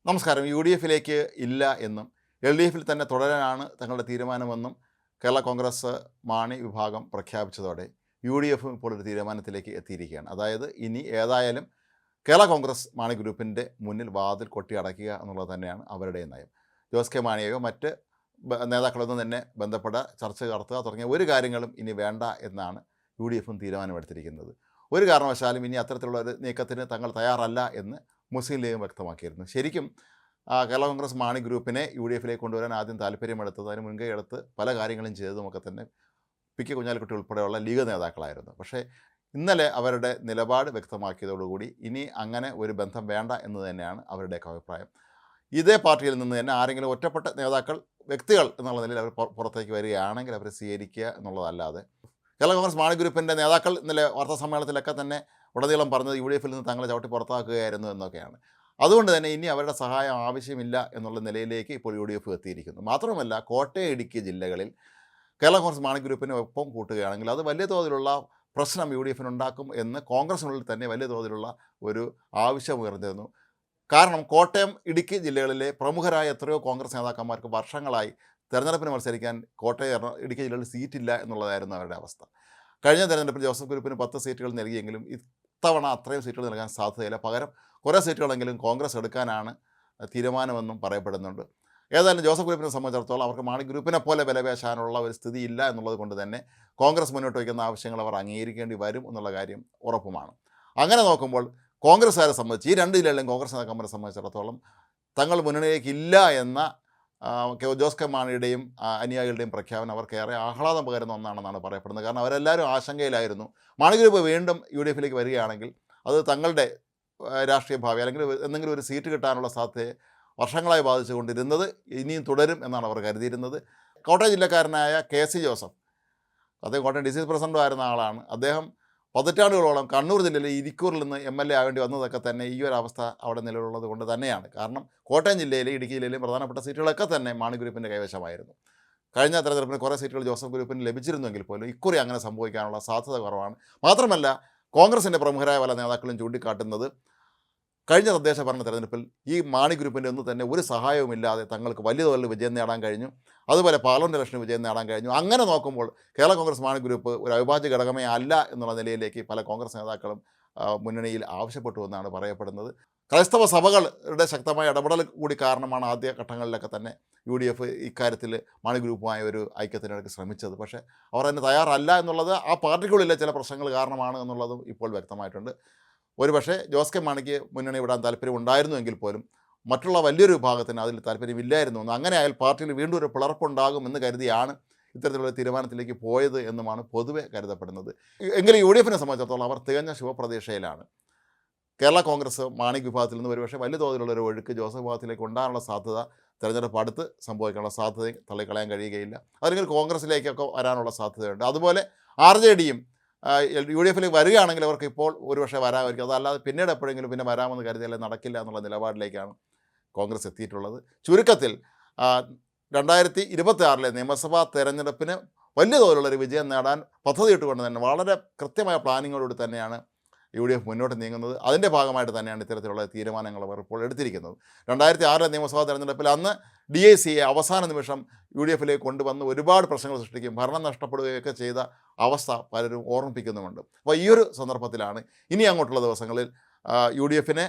നമസ്കാരം. U D എഫിലേക്ക് ഇല്ല എന്നും എൽ ഡി എഫിൽ തന്നെ തുടരാനാണ് തങ്ങളുടെ തീരുമാനമെന്നും കേരള കോൺഗ്രസ് മാണി വിഭാഗം പ്രഖ്യാപിച്ചതോടെ യു ഡി എഫും ഇപ്പോൾ ഒരു തീരുമാനത്തിലേക്ക് എത്തിയിരിക്കുകയാണ്. അതായത് ഇനി ഏതായാലും കേരള കോൺഗ്രസ് മാണി ഗ്രൂപ്പിൻ്റെ മുന്നിൽ വാതിൽ കൊട്ടി അടയ്ക്കുക എന്നുള്ളത് തന്നെയാണ് അവരുടെ നയം. ജോസ് കെ മാണിയെയോ മറ്റ് നേതാക്കളൊന്നും തന്നെ ബന്ധപ്പെട്ട ചർച്ച നടത്തുക തുടങ്ങിയ ഒരു കാര്യങ്ങളും ഇനി വേണ്ട എന്നാണ് യു ഡി എഫും തീരുമാനമെടുത്തിരിക്കുന്നത്. ഒരു കാരണവശാലും ഇനി അത്തരത്തിലുള്ള ഒരു നീക്കത്തിന് തങ്ങൾ തയ്യാറല്ല എന്ന് മുസ്ലിം ലീഗും വ്യക്തമാക്കിയിരുന്നു. ശരിക്കും കേരള കോൺഗ്രസ് മാണി ഗ്രൂപ്പിനെ യു ഡി എഫിലേക്ക് കൊണ്ടുവരാൻ ആദ്യം താല്പര്യമെടുത്തത്, അതിന് മുൻകൈ എടുത്ത് പല കാര്യങ്ങളും ചെയ്തതുമൊക്കെ തന്നെ പി കെ കുഞ്ഞാലിക്കുട്ടി ഉൾപ്പെടെയുള്ള ലീഗ് നേതാക്കളായിരുന്നു. പക്ഷേ ഇന്നലെ അവരുടെ നിലപാട് വ്യക്തമാക്കിയതോടുകൂടി ഇനി അങ്ങനെ ഒരു ബന്ധം വേണ്ട എന്ന് തന്നെയാണ് അവരുടെയൊക്കെ അഭിപ്രായം. ഇതേ പാർട്ടിയിൽ നിന്ന് തന്നെ ആരെങ്കിലും ഒറ്റപ്പെട്ട നേതാക്കൾ, വ്യക്തികൾ എന്നുള്ള നിലയിൽ അവർ പുറത്തേക്ക് വരികയാണെങ്കിൽ അവരെ സ്വീകരിക്കുക എന്നുള്ളതല്ലാതെ കേരള കോൺഗ്രസ് മാണി ഗ്രൂപ്പിൻ്റെ നേതാക്കൾ ഇന്നലെ വാർത്താ സമ്മേളനത്തിലൊക്കെ തന്നെ ഉടനീളം പറഞ്ഞത് യു ഡി എഫിൽ നിന്ന് തങ്ങളെ ചവിട്ടി പുറത്താക്കുകയായിരുന്നു എന്നൊക്കെയാണ്. അതുകൊണ്ട് തന്നെ ഇനി അവരുടെ സഹായം ആവശ്യമില്ല എന്നുള്ള നിലയിലേക്ക് ഇപ്പോൾ യു ഡി എഫ് എത്തിയിരിക്കുന്നു. മാത്രമല്ല, കോട്ടയം, ഇടുക്കി ജില്ലകളിൽ കേരള കോൺഗ്രസ് മാണി ഗ്രൂപ്പിനെ ഒപ്പം കൂട്ടുകയാണെങ്കിൽ അത് വലിയ തോതിലുള്ള പ്രശ്നം യു ഡി എഫിനുണ്ടാക്കും എന്ന് കോൺഗ്രസിനുള്ളിൽ തന്നെ വലിയ തോതിലുള്ള ഒരു ആവശ്യം ഉയർന്നിരുന്നു. കാരണം കോട്ടയം, ഇടുക്കി ജില്ലകളിലെ പ്രമുഖരായ എത്രയോ കോൺഗ്രസ് നേതാക്കന്മാർക്ക് വർഷങ്ങളായി തെരഞ്ഞെടുപ്പിന് മത്സരിക്കാൻ കോട്ടയം, ഇടുക്കി ജില്ലകളിൽ സീറ്റില്ല എന്നുള്ളതായിരുന്നു അവരുടെ അവസ്ഥ. കഴിഞ്ഞ തെരഞ്ഞെടുപ്പിൽ ജോസഫ് ഗ്രൂപ്പിന് 10 സീറ്റുകൾ നൽകിയെങ്കിലും ഇത്തവണ അത്രയും സീറ്റുകൾ നൽകാൻ സാധ്യതയില്ല. പകരം കുറേ സീറ്റുകളെങ്കിലും കോൺഗ്രസ് എടുക്കാനാണ് തീരുമാനമെന്നും പറയപ്പെടുന്നുണ്ട്. ഏതായാലും ജോസഫ് ഗ്രൂപ്പിനെ സംബന്ധിച്ചിടത്തോളം അവർക്ക് മാണി ഗ്രൂപ്പിനെ പോലെ വിലപേശാനുള്ള ഒരു സ്ഥിതി ഇല്ല എന്നുള്ളത് കൊണ്ട് തന്നെ കോൺഗ്രസ് മുന്നോട്ട് വയ്ക്കുന്ന ആവശ്യങ്ങൾ അവർ അംഗീകരിക്കേണ്ടി വരും എന്നുള്ള കാര്യം ഉറപ്പുമാണ്. അങ്ങനെ നോക്കുമ്പോൾ കോൺഗ്രസ്സുകാരെ സംബന്ധിച്ച്, ഈ രണ്ട് ജില്ലകളിലും കോൺഗ്രസ് നേതാക്കന്മാരെ സംബന്ധിച്ചിടത്തോളം തങ്ങൾ മുന്നണിയിലേക്ക് ഇല്ല എന്ന ജോസ് കെ മാണിയുടെയും അനുയായികളുടെയും പ്രഖ്യാപനം അവർക്കേറെ ആഹ്ലാദം പകരുന്ന ഒന്നാണെന്നാണ് പറയപ്പെടുന്നത്. കാരണം അവരെല്ലാവരും ആശങ്കയിലായിരുന്നു, മാണി ഗ്രൂപ്പ് വീണ്ടും യു ഡി എഫിലേക്ക് വരികയാണെങ്കിൽ അത് തങ്ങളുടെ രാഷ്ട്രീയ ഭാവി അല്ലെങ്കിൽ എന്തെങ്കിലും ഒരു സീറ്റ് കിട്ടാനുള്ള സാധ്യതയെ വർഷങ്ങളായി ബാധിച്ചുകൊണ്ടിരുന്നത് ഇനിയും തുടരും എന്നാണ് അവർ കരുതിയിരുന്നത്. കോട്ടയം ജില്ലക്കാരനായ കെ സി ജോസഫ്, അദ്ദേഹം കോട്ടയം DCC പ്രസിഡൻ്റ് ആയിരുന്ന ആളാണ്. അദ്ദേഹം പതിറ്റാണ്ടുകളോളം കണ്ണൂർ ജില്ലയിലെ ഇരിക്കൂറിൽ നിന്ന് MLA ആവേണ്ടി വന്നതൊക്കെ തന്നെ ഈ ഒരു അവസ്ഥ അവിടെ നിലവിലുള്ളത് കൊണ്ട് തന്നെയാണ്. കാരണം കോട്ടയം ജില്ലയിലെ, ഇടുക്കി ജില്ലയിലെയും പ്രധാനപ്പെട്ട സീറ്റുകളൊക്കെ തന്നെ മാണി ഗ്രൂപ്പിൻ്റെ കൈവശമായിരുന്നു. കഴിഞ്ഞ തെരഞ്ഞെടുപ്പിന് കുറേ സീറ്റുകൾ ജോസഫ് ഗ്രൂപ്പിന് ലഭിച്ചിരുന്നെങ്കിൽ പോലും ഇക്കുറി അങ്ങനെ സംഭവിക്കാനുള്ള സാധ്യത കുറവാണ്. മാത്രമല്ല, കോൺഗ്രസിൻ്റെ പ്രമുഖരായ പല നേതാക്കളും ചൂണ്ടിക്കാട്ടുന്നത് കഴിഞ്ഞ തദ്ദേശ ഭരണ തെരഞ്ഞെടുപ്പിൽ ഈ മാണി ഗ്രൂപ്പിൻ്റെ ഒന്നും തന്നെ ഒരു സഹായവുമില്ലാതെ തങ്ങൾക്ക് വലിയ തോതിൽ വിജയം നേടാൻ കഴിഞ്ഞു. അതുപോലെ പാർലമെൻറ്റ് ഇലക്ഷന് വിജയം നേടാൻ കഴിഞ്ഞു. അങ്ങനെ നോക്കുമ്പോൾ കേരള കോൺഗ്രസ് മാണി ഗ്രൂപ്പ് ഒരു അവിഭാജ്യ ഘടകമേ അല്ല എന്നുള്ള നിലയിലേക്ക് പല കോൺഗ്രസ് നേതാക്കളും മുന്നണിയിൽ ആവശ്യപ്പെട്ടു എന്നാണ് പറയപ്പെടുന്നത്. ക്രൈസ്തവ സഭകളുടെ ശക്തമായ ഇടപെടൽ കൂടി കാരണമാണ് ആദ്യ ഘട്ടങ്ങളിലൊക്കെ തന്നെ യു ഡി എഫ് ഇക്കാര്യത്തിൽ മാണി ഗ്രൂപ്പുമായ ഒരു ഐക്യത്തിനിടയ്ക്ക് ശ്രമിച്ചത്. പക്ഷേ അവർ അതിന് തയ്യാറല്ല എന്നുള്ളത് ആ പാർട്ടിക്കുള്ളിലെ ചില പ്രശ്നങ്ങൾ കാരണമാണ് എന്നുള്ളതും ഇപ്പോൾ വ്യക്തമായിട്ടുണ്ട്. ഒരുപക്ഷെ ജോസ് കെ മാണിക്ക് മുന്നണി വിടാൻ താല്പര്യമുണ്ടായിരുന്നുവെങ്കിൽ പോലും മറ്റുള്ള വലിയൊരു വിഭാഗത്തിന് അതിൽ താല്പര്യമില്ലായിരുന്നു എന്നും, അങ്ങനെ ആയാൽ പാർട്ടിയിൽ വീണ്ടും ഒരു പിളർപ്പുണ്ടാകുമെന്ന് കരുതിയാണ് ഇത്തരത്തിലുള്ള തീരുമാനത്തിലേക്ക് പോയത് എന്നുമാണ് പൊതുവെ കരുതപ്പെടുന്നത്. എങ്കിലും യു ഡി എഫിനെ സംബന്ധിച്ചിടത്തോളം അവർ തികഞ്ഞ ശുഭപ്രതീക്ഷയിലാണ്. കേരള കോൺഗ്രസ് മാണി വിഭാഗത്തിൽ നിന്ന് ഒരുപക്ഷെ വലിയ തോതിലുള്ളൊരു ഒഴുക്ക് ജോസഫ് വിഭാഗത്തിലേക്ക് ഉണ്ടാകാനുള്ള സാധ്യത തെരഞ്ഞെടുപ്പ് അടുത്ത് സംഭവിക്കാനുള്ള സാധ്യതയും തള്ളിക്കളയാൻ കഴിയുകയില്ല. അല്ലെങ്കിൽ കോൺഗ്രസിലേക്കൊക്കെ വരാനുള്ള സാധ്യതയുണ്ട്. അതുപോലെ RJDയും യു ഡി എഫിലേക്ക് വരികയാണെങ്കിൽ അവർക്ക് ഇപ്പോൾ ഒരുപക്ഷെ വരാമായിരിക്കും. അതല്ലാതെ പിന്നീട് എപ്പോഴെങ്കിലും പിന്നെ വരാമെന്ന് കരുതിയാൽ നടക്കില്ല എന്നുള്ള നിലപാടിലേക്കാണ് കോൺഗ്രസ് എത്തിയിട്ടുള്ളത്. ചുരുക്കത്തിൽ 2026 നിയമസഭാ തെരഞ്ഞെടുപ്പിന് വലിയ തോതിലുള്ളൊരു വിജയം നേടാൻ പദ്ധതിയിട്ടുകൊണ്ട് തന്നെ വളരെ കൃത്യമായ പ്ലാനിങ്ങോടുകൂടി തന്നെയാണ് യു ഡി എഫ് മുന്നോട്ട് നീങ്ങുന്നത്. അതിൻ്റെ ഭാഗമായിട്ട് തന്നെയാണ് ഇത്തരത്തിലുള്ള തീരുമാനങ്ങൾ അവർ ഇപ്പോൾ എടുത്തിരിക്കുന്നത്. 2006 നിയമസഭാ തെരഞ്ഞെടുപ്പിൽ അന്ന് DICയെ അവസാന നിമിഷം യു ഡി എഫിലേക്ക് കൊണ്ടുവന്ന് ഒരുപാട് പ്രശ്നങ്ങൾ സൃഷ്ടിക്കുകയും ഭരണം നഷ്ടപ്പെടുകയൊക്കെ ചെയ്ത അവസ്ഥ പലരും ഓർമ്മിപ്പിക്കുന്നുമുണ്ട്. അപ്പോൾ ഈ ഒരു സന്ദർഭത്തിലാണ് ഇനി അങ്ങോട്ടുള്ള ദിവസങ്ങളിൽ യു ഡി എഫിനെ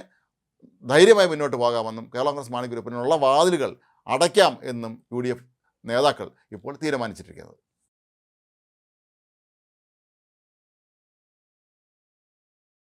ധൈര്യമായി മുന്നോട്ട് പോകാമെന്നും കേരള കോൺഗ്രസ് മാണി ഗ്രൂപ്പിനുള്ള വാതിലുകൾ അടയ്ക്കാം എന്നും യു ഡി എഫ് നേതാക്കൾ ഇപ്പോൾ തീരുമാനിച്ചിരിക്കുന്നത്.